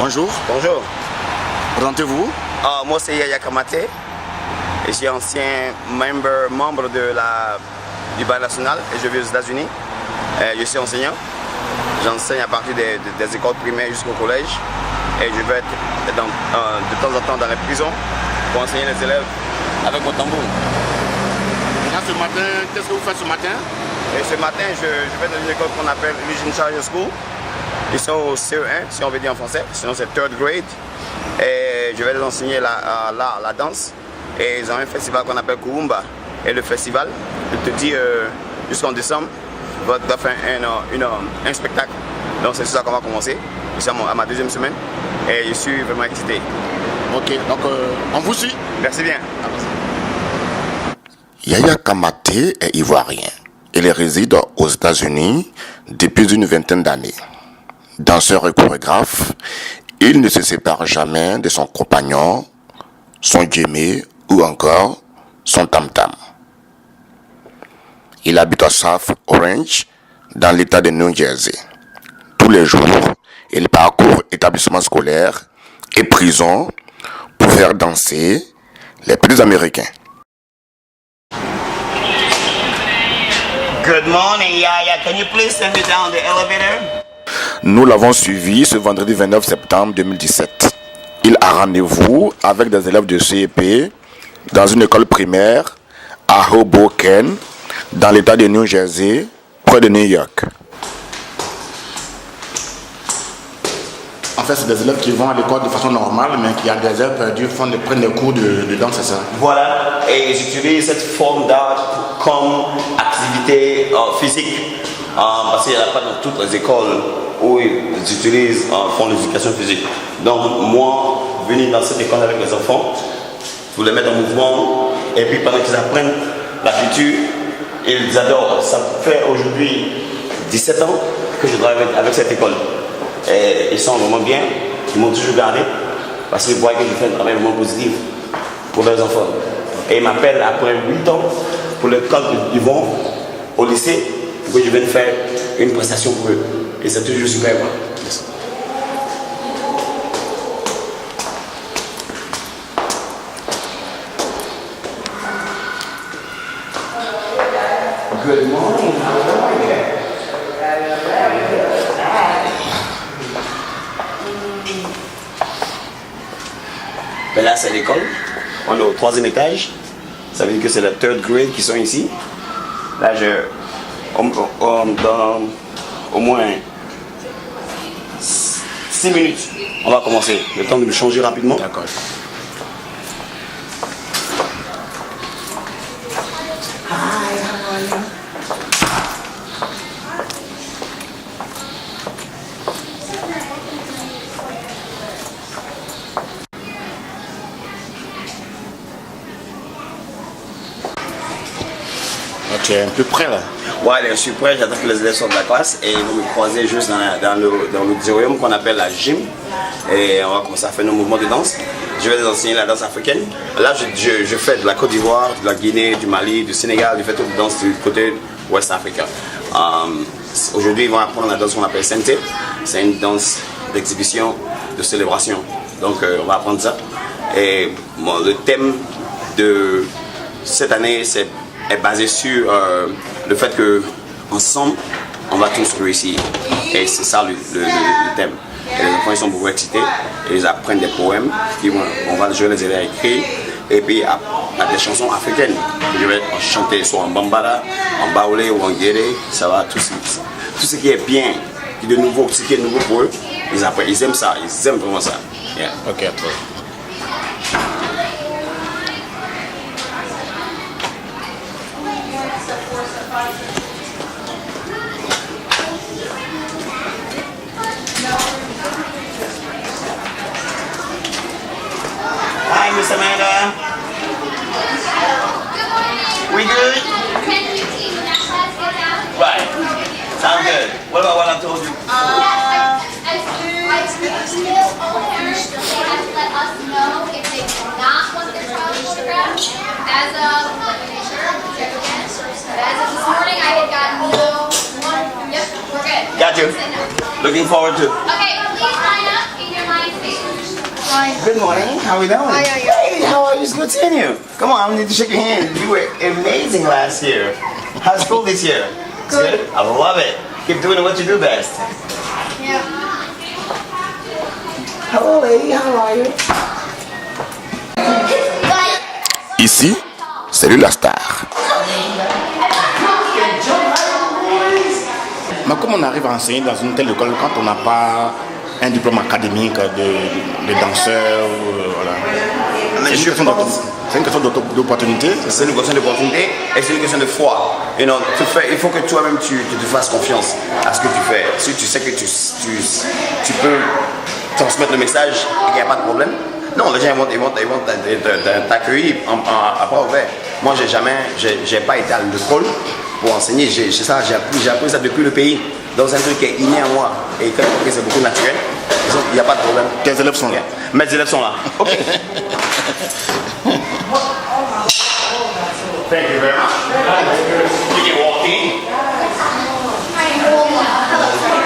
Bonjour. Bonjour. Présentez-vous. Moi, c'est Yaya Kamate. Je suis ancien membre du Ballet national et je vis aux États-Unis. Je suis enseignant. J'enseigne à partir des écoles primaires jusqu'au collège. Et je vais être de temps en temps dans les prisons pour enseigner les élèves avec mon tambour. Là, ce matin, qu'est-ce que vous faites ce matin? Et ce matin, je vais dans une école qu'on appelle Eugene Charles School. Ils sont au CE1, si on veut dire en français, sinon c'est third grade. Et je vais les enseigner la danse. Et ils ont un festival qu'on appelle Kurumba. Et le festival, je te dis, jusqu'en décembre, va faire un spectacle. Donc c'est ça qu'on va commencer. Je suis à ma deuxième semaine et je suis vraiment excité. Ok, donc on vous suit. Merci bien. Yaya Kamate est ivoirien. Il réside aux États-Unis depuis une vingtaine d'années. Danseur et chorégraphe, il ne se sépare jamais de son compagnon, son djemé ou encore son tam-tam. Il habite à South Orange, dans l'état de New Jersey. Tous les jours, il parcourt établissements scolaires et prisons pour faire danser les petits Américains. Good morning, Yaya. Can you please send me down the elevator? Nous l'avons suivi ce vendredi 29 septembre 2017. Il a rendez-vous avec des élèves de CEP dans une école primaire à Hoboken, dans l'état de New Jersey, près de New York. En fait, c'est des élèves qui vont à l'école de façon normale, mais qui, à des heures perdues, prennent des cours de danse, c'est ça? Voilà, et j'utilise cette forme d'art comme activité physique. Parce qu'il n'y en a pas dans toutes les écoles où ils font l'éducation physique. Donc moi, venir dans cette école avec les enfants, pour les mettre en mouvement, et puis pendant qu'ils apprennent la culture, ils adorent. Ça fait aujourd'hui 17 ans que je travaille avec cette école. Et ils sont vraiment bien, ils m'ont toujours gardé, parce qu'ils voient que je fais un travail vraiment positif pour leurs enfants. Et ils m'appellent après 8 ans pour l'école qu'ils vont au lycée, pour que je vienne faire une prestation pour eux. Et c'est toujours super. Good morning. Ben là, c'est l'école. On est au 3e étage. Ça veut dire que c'est la third grade qui sont ici. Là, dans au moins 6 minutes, on va commencer. Le temps de me changer rapidement. D'accord. Tu es un peu près là. Ouais, je suis prêt, j'attends que les élèves sortent de la classe et ils vont me croiser juste dans l'auditorium qu'on appelle la gym. Et on va commencer à faire nos mouvements de danse. Je vais les enseigner la danse africaine. Là, je fais de la Côte d'Ivoire, de la Guinée, du Mali, du Sénégal, je fais toute la danse du côté ouest africain. Aujourd'hui, ils vont apprendre la danse qu'on appelle Sente. C'est une danse d'exhibition, de célébration. Donc, on va apprendre ça. Et bon, le thème de cette année, est basé sur le fait que ensemble on va tous réussir. Et c'est ça le thème. Et les enfants ils sont beaucoup excités et ils apprennent des poèmes on va les aider à écrire et puis à des chansons africaines. Je vais chanter soit en bambara, en baoulé ou en guéré, ça va tout ce qui est bien, ce qui est nouveau pour eux, ils aiment ça, ils aiment vraiment ça. Yeah. Ok, après. Hi, Miss Amanda. We good? Right. Sound good. What about what I told you? Owners, they have to let us know if they do not want their child photographed. As of this morning, I had gotten no. Yep, we're good. Got you. Looking forward to. Okay, please line up in your line. Fine. Good morning. How are we doing? Hi, how are you? Hey, how are you? It's good seeing you. Come on, I need to shake your hand. You were amazing last year. How's school this year? It's Good. I love it. Keep doing what you do best. Yeah. Hello, lady. How are you? Ici, c'est lui la star. Mais comme on arrive à enseigner dans une telle école, quand on n'a pas un diplôme académique de danseur, voilà. Mais C'est je une pense- question d'opportunité. C'est une question d'opportunité et c'est une question de foi. You know, il faut que toi-même tu te fasses confiance à ce que tu fais. Si tu sais que tu peux transmettre le message et qu'il n'y a pas de problème, non, les gens ils vont t'accueillir à bras ouverts. Moi, j'ai pas été à l'école pour enseigner. J'ai appris ça depuis le pays. Donc, c'est un truc qui est inné à moi et que c'est beaucoup naturel. Il n'y a pas de problème. Tes élèves sont là. Mes élèves sont là. Ok. Thank you very much. You can walk in.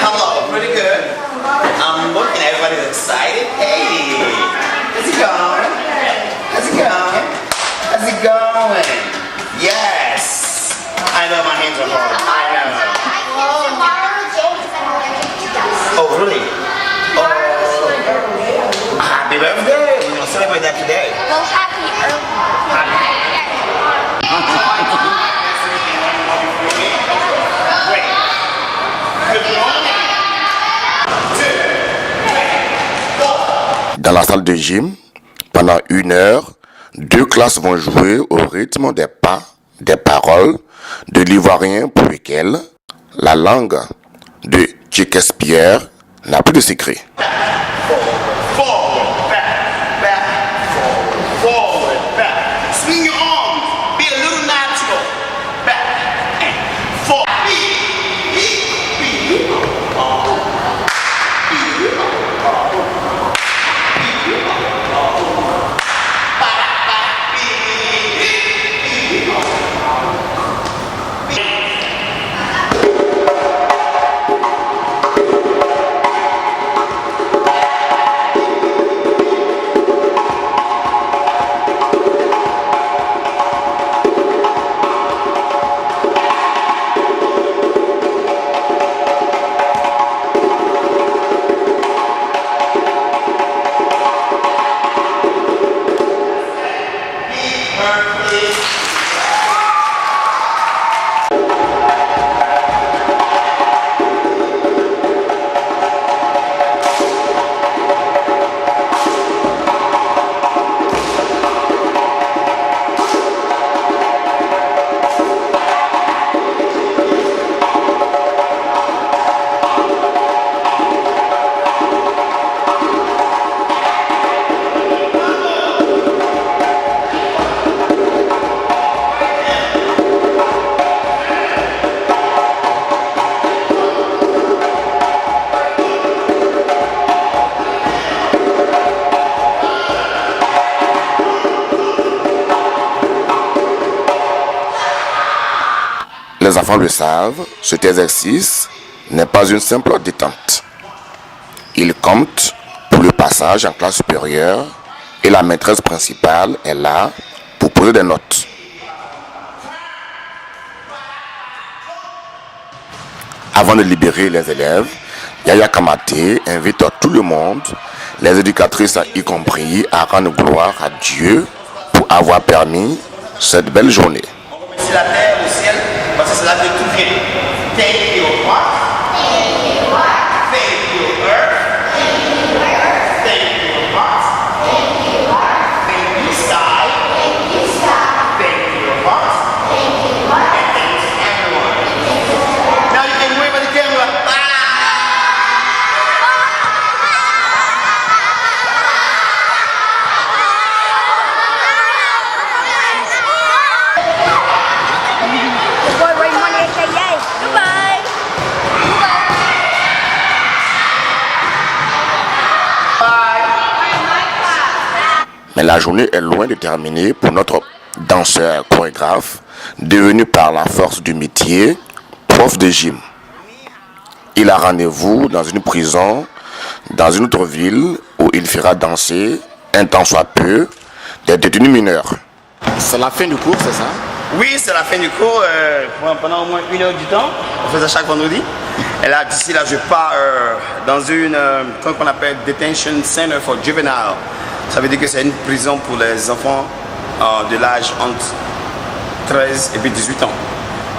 Hello, pretty good. I'm looking, everybody's excited. Hey, how's it going? How's it going? How's it going? Yes. I know my hands are hard. I know. Oh, really? Oh, happy birthday. We're going to celebrate that today. Well, happy early. Dans la salle de gym, pendant 1 heure, 2 classes vont jouer au rythme des pas, des paroles de l'ivoirien pour lequel la langue de Shakespeare n'a plus de secret. Forward, back, forward, back. Swing your arms. Be a little natural. Back and forward. Les enfants le savent, cet exercice n'est pas une simple détente. Il compte pour le passage en classe supérieure et la maîtresse principale est là pour poser des notes. Avant de libérer les élèves, Yaya Kamaté invite tout le monde, les éducatrices y compris, à rendre gloire à Dieu pour avoir permis cette belle journée. C'est la terre, le ciel, parce que c'est là que tout vient. Thank you, what? Thank you, earth. Thank you, heart. Thank you, sky. Thank you, heart. And thanks to everyone. Now you can wave at the camera. Boy, raise money and say yay. Goodbye. Mais la journée est loin de terminer pour notre danseur chorégraphe, devenu par la force du métier prof de gym. Il a rendez-vous dans une prison, dans une autre ville où il fera danser, un tant soit peu, des détenus mineurs. C'est la fin du cours, c'est ça? Oui, c'est la fin du cours. Pendant au moins 1 heure du temps, on fait ça chaque vendredi. Et là, d'ici là, je pars dans une, qu'on appelle Detention Center for Juvenile. Ça veut dire que c'est une prison pour les enfants de l'âge entre 13 et puis 18 ans.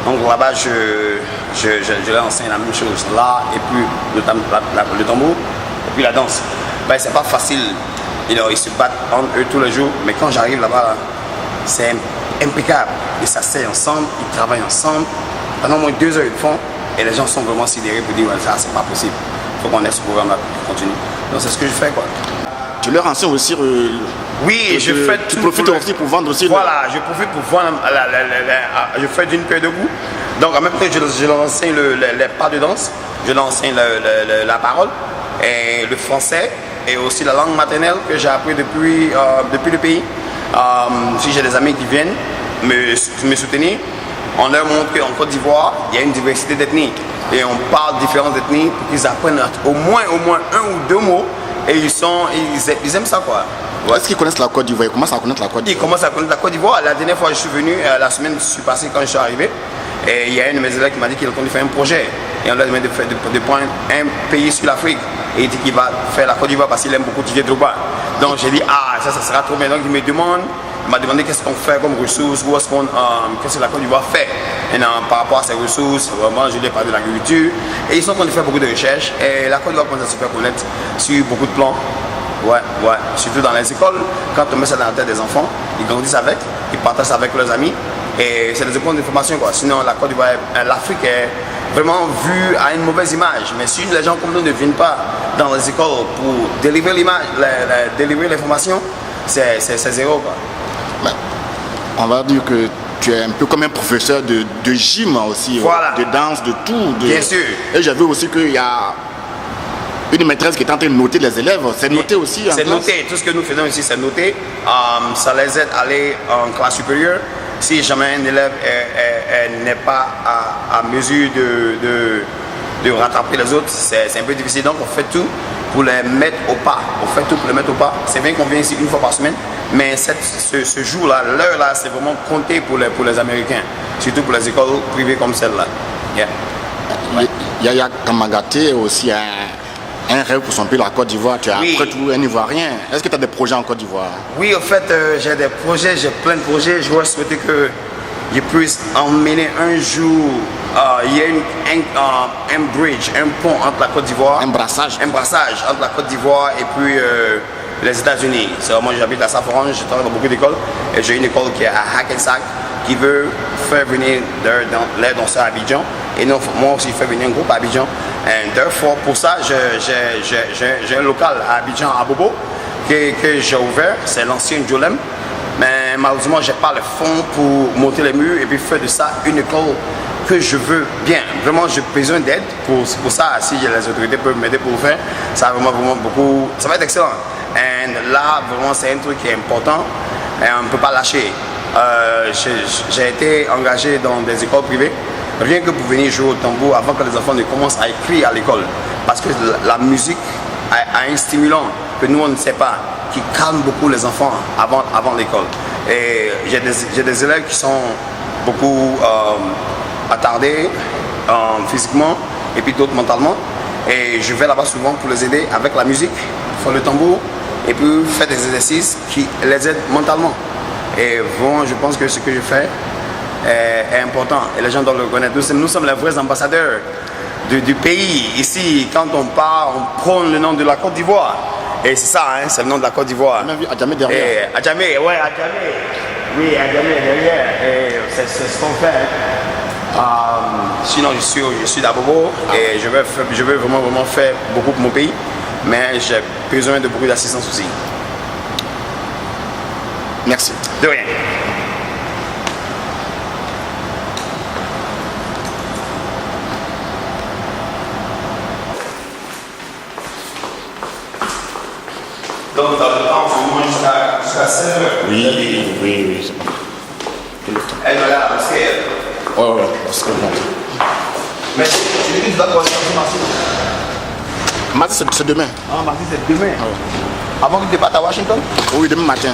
Donc là-bas, je leur enseigne la même chose. Là, et puis le tambour, et puis la danse. Ben, c'est pas facile. Ils se battent entre eux tous les jours. Mais quand j'arrive là-bas, c'est impeccable. Ils s'asseyent ensemble, ils travaillent ensemble. Pendant au moins 2 heures, ils le font. Et les gens sont vraiment sidérés pour dire, ouais, ça, c'est pas possible. Il faut qu'on ait ce programme-là qui continue. Donc c'est ce que je fais, quoi. Tu leur enseignes aussi. Oui, je fais tu tout. profites aussi pour vendre aussi. Voilà, je profite pour vendre. Je fais d'une paire de coups. Donc en même temps, je leur enseigne les pas de danse. Je leur enseigne la parole et le français et aussi la langue maternelle que j'ai appris depuis le pays. Si j'ai des amis qui viennent me soutenir, on leur montre qu'en Côte d'Ivoire, il y a une diversité d'ethnies. Et on parle de différentes ethnies pour qu'ils apprennent au moins 1 ou 2 mots. Et ils aiment ça, quoi. Ouais. Est-ce qu'ils connaissent la Côte d'Ivoire? Ils commencent à connaître la Côte d'Ivoire. Ils commencent à connaître la Côte d'Ivoire. La dernière fois, je suis venu, la semaine je suis passé quand je suis arrivé. Et il y a un de mes élèves qui m'a dit qu'il est en train de faire un projet. Et on lui a demandé de prendre un pays sur l'Afrique. Et il dit qu'il va faire la Côte d'Ivoire parce qu'il aime beaucoup Didier Drogba. Donc j'ai dit, ça sera trop bien. Donc il m'a demandé qu'est-ce qu'on fait comme ressources, qu'est-ce que la Côte d'Ivoire fait. Et par rapport à ces ressources, vraiment, je lui ai parlé de l'agriculture. Et ils sont en train de faire beaucoup de recherches. Et la Côte d'Ivoire commence à se faire connaître sur beaucoup de plans. Ouais, surtout dans les écoles, quand on met ça dans la tête des enfants, ils grandissent avec, ils partagent avec leurs amis. Et c'est des écoles d'information, quoi. Sinon, la Côte d'Ivoire, l'Afrique est vraiment vue à une mauvaise image. Mais si les gens comme nous ne viennent pas dans les écoles pour délivrer l'image, délivrer l'information, c'est zéro, quoi. Ben, on va dire que tu es un peu comme un professeur de gym aussi, voilà. De danse, de tout. Bien sûr. Et j'ai vu aussi qu'il y a une maîtresse qui est en train de noter les élèves. C'est noté aussi. C'est noté. Tout ce que nous faisons ici, c'est noté. Ça les aide à aller en classe supérieure. Si jamais un élève n'est pas à mesure de rattraper les autres, c'est un peu difficile. Donc on fait tout pour les mettre au pas. C'est bien qu'on vient ici 1 fois par semaine, mais ce jour-là, l'heure-là, c'est vraiment compté pour les Américains, surtout pour les écoles privées comme celle-là. Yeah. Yaya Kamagaté aussi un rêve pour son pays, la Côte d'Ivoire. Tu es après tout un Ivoirien. Est-ce que tu as des projets en Côte d'Ivoire? Oui, en fait, j'ai des projets, j'ai plein de projets. Je voudrais souhaiter que je puisse emmener un jour, il y a un bridge, un pont entre la Côte d'Ivoire. Un brassage entre la Côte d'Ivoire et puis les États-Unis. Moi, j'habite à Saint-Florent, je travaille dans beaucoup d'écoles. Et j'ai une école qui est à Hackensack qui veut faire venir les danseurs à Abidjan. Et moi aussi, je fais venir un groupe à Abidjan. Et therefore, pour ça, j'ai un local à Abidjan, à Bobo, que j'ai ouvert. C'est l'ancien Jolem. Mais malheureusement, je n'ai pas le fonds pour monter les murs et puis faire de ça une école que je veux bien. Vraiment, j'ai besoin d'aide pour ça. Si les autorités peuvent m'aider pour le faire, ça va vraiment beaucoup. Ça va être excellent. Et là, vraiment, c'est un truc qui est important et on ne peut pas lâcher. J'ai été engagé dans des écoles privées, rien que pour venir jouer au tambour avant que les enfants ne commencent à écrire à l'école. Parce que la musique a un stimulant que nous, on ne sait pas, qui calme beaucoup les enfants avant l'école. Et j'ai des élèves qui sont beaucoup attardés physiquement et puis d'autres mentalement. Et je vais là-bas souvent pour les aider avec la musique, faire le tambour et puis faire des exercices qui les aident mentalement. Et bon, je pense que ce que je fais est important et les gens doivent le connaître. Nous sommes les vrais ambassadeurs du pays. Ici, quand on part, on prône le nom de la Côte d'Ivoire. Et c'est ça, hein, c'est le nom de la Côte d'Ivoire. On a vu Adjamé derrière. Adjamé, ouais, Adjamé. Oui, Adjamé derrière. Et c'est ce qu'on fait. Sinon, je suis d'Abobo et je veux vraiment faire beaucoup pour mon pays. Mais j'ai besoin de beaucoup d'assistance aussi. Merci. De rien. Donc, dans le temps, on mange jusqu'à 16 heures. Oui, c'est bon. Elle va aller à la mosquée. Ouais, parce que bon. Mais tu dis que tu vas commencer mardi. Mardi, c'est demain. Ah, mardi, c'est demain. Avant que tu partes à Washington? Oui, demain matin.